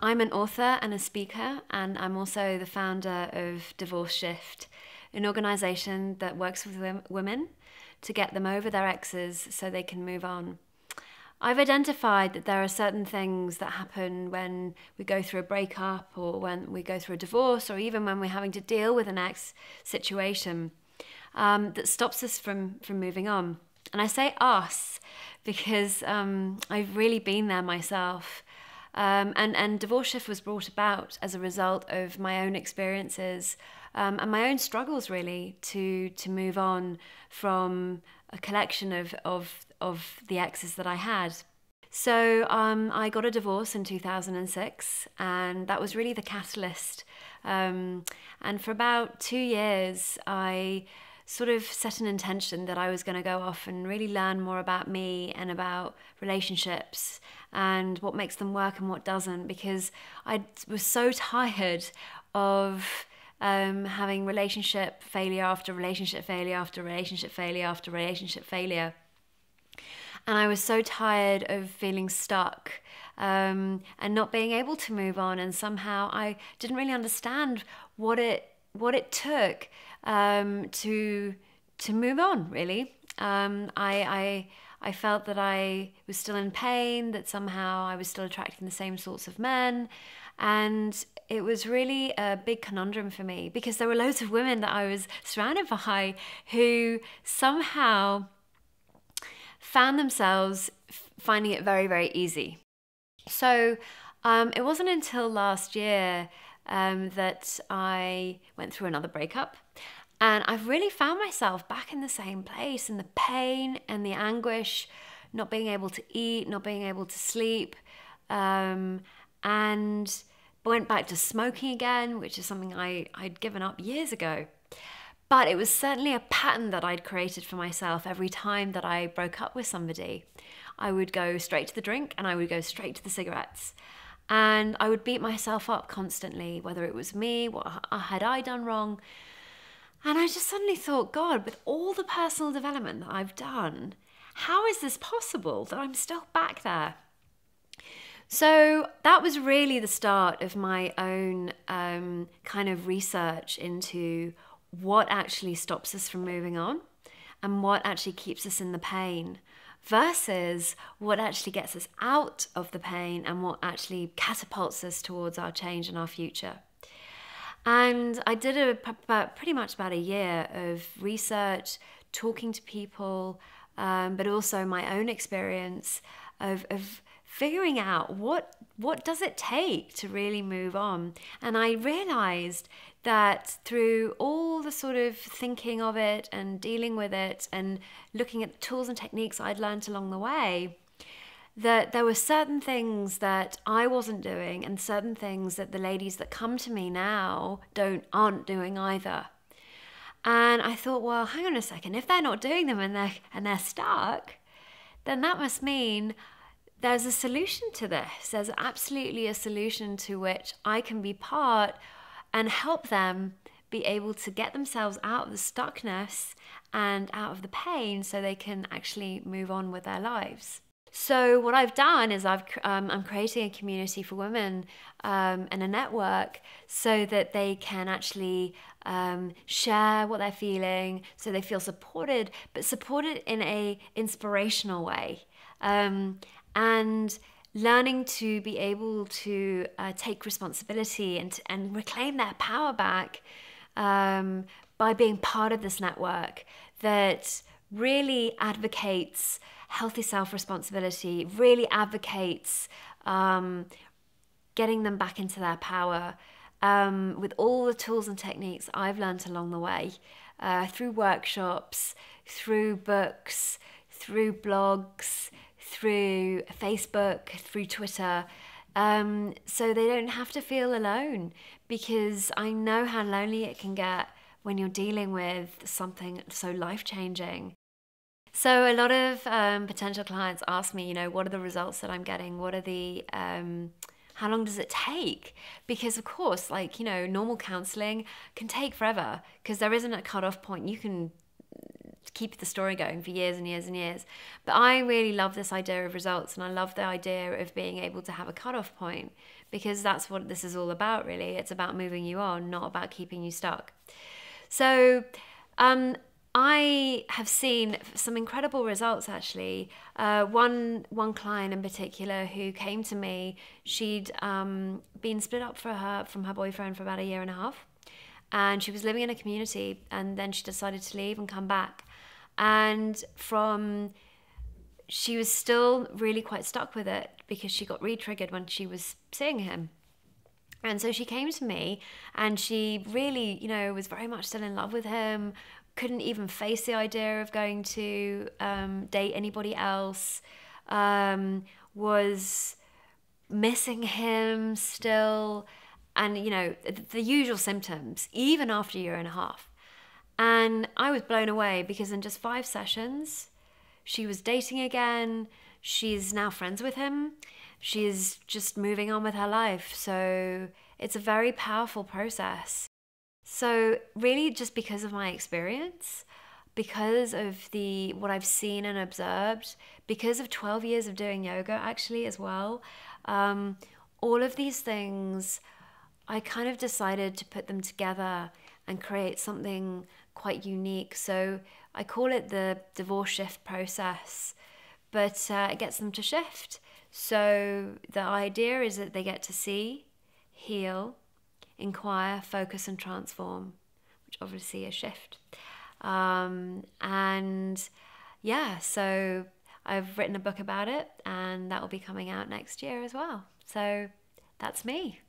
I'm an author and a speaker, and I'm also the founder of Divorce Shift, an organization that works with women to get them over their exes so they can move on. I've identified that there are certain things that happen when we go through a breakup, or when we go through a divorce, or even when we're having to deal with an ex situation, that stops us from moving on. And I say us because I've really been there myself. And Divorce Shift was brought about as a result of my own experiences and my own struggles, really, to move on from a collection of the exes that I had. So I got a divorce in 2006, and that was really the catalyst. And for about 2 years, I sort of set an intention that I was going to go off and really learn more about me and about relationships and what makes them work and what doesn't, because I was so tired of having relationship failure after relationship failure after relationship failure after relationship failure. And I was so tired of feeling stuck and not being able to move on. And somehow I didn't really understand what it took to move on, really. I felt that I was still in pain, that somehow I was still attracting the same sorts of men. And it was really a big conundrum for me, because there were loads of women that I was surrounded by who somehow found themselves finding it very, very easy. So it wasn't until last year that I went through another breakup, and I've really found myself back in the same place, in the pain and the anguish, not being able to eat, not being able to sleep, and went back to smoking again, which is something I'd given up years ago. But it was certainly a pattern that I'd created for myself. Every time that I broke up with somebody, I would go straight to the drink and I would go straight to the cigarettes. And I would beat myself up constantly, whether it was me, what had I done wrong. And I just suddenly thought, God, with all the personal development that I've done, how is this possible that I'm still back there? So that was really the start of my own kind of research into what actually stops us from moving on and what actually keeps us in the pain, versus what actually gets us out of the pain and what actually catapults us towards our change and our future. And I did pretty much about a year of research, talking to people, but also my own experience of figuring out what does it take to really move on. And I realized that through all the sort of thinking of it and dealing with it and looking at the tools and techniques I'd learned along the way, that there were certain things that I wasn't doing and certain things that the ladies that come to me now aren't doing either. And I thought, well, hang on a second, if they're not doing them and they're stuck, then that must mean there's a solution to this. There's absolutely a solution to which I can be part and help them be able to get themselves out of the stuckness and out of the pain so they can actually move on with their lives. So what I've done is I'm creating a community for women and a network so that they can actually share what they're feeling, so they feel supported, but supported in a inspirational way. And learning to be able to take responsibility and reclaim their power back by being part of this network that really advocates healthy self-responsibility, really advocates getting them back into their power with all the tools and techniques I've learned along the way, through workshops, through books, through blogs, through Facebook, through Twitter, so they don't have to feel alone, because I know how lonely it can get when you're dealing with something so life-changing. So a lot of potential clients ask me, what are the results that I'm getting? What are the, how long does it take? Because of course, normal counseling can take forever because there isn't a cutoff point. You can keep the story going for years and years and years. But I really love this idea of results, and I love the idea of being able to have a cutoff point, because that's what this is all about, really. It's about moving you on, not about keeping you stuck. So I have seen some incredible results, actually. One client in particular who came to me, she'd been split up from her boyfriend for about a year and a half, and she was living in a community, and then she decided to leave and come back. And she was still really quite stuck with it, because she got re-triggered when she was seeing him. And so she came to me, and she really, was very much still in love with him, couldn't even face the idea of going to date anybody else, was missing him still, and, the usual symptoms, even after a year and a half. And I was blown away, because in just 5 sessions, she was dating again. She's now friends with him. She's just moving on with her life. So it's a very powerful process. So really, just because of my experience, because of what I've seen and observed, because of 12 years of doing yoga actually as well, all of these things, I kind of decided to put them together and create something quite unique. So I call it the divorce shift process, but it gets them to shift. So the idea is that they get to see, heal, inquire, focus, and transform, which obviously is shift. And yeah, so I've written a book about it, and that will be coming out next year as well. So that's me.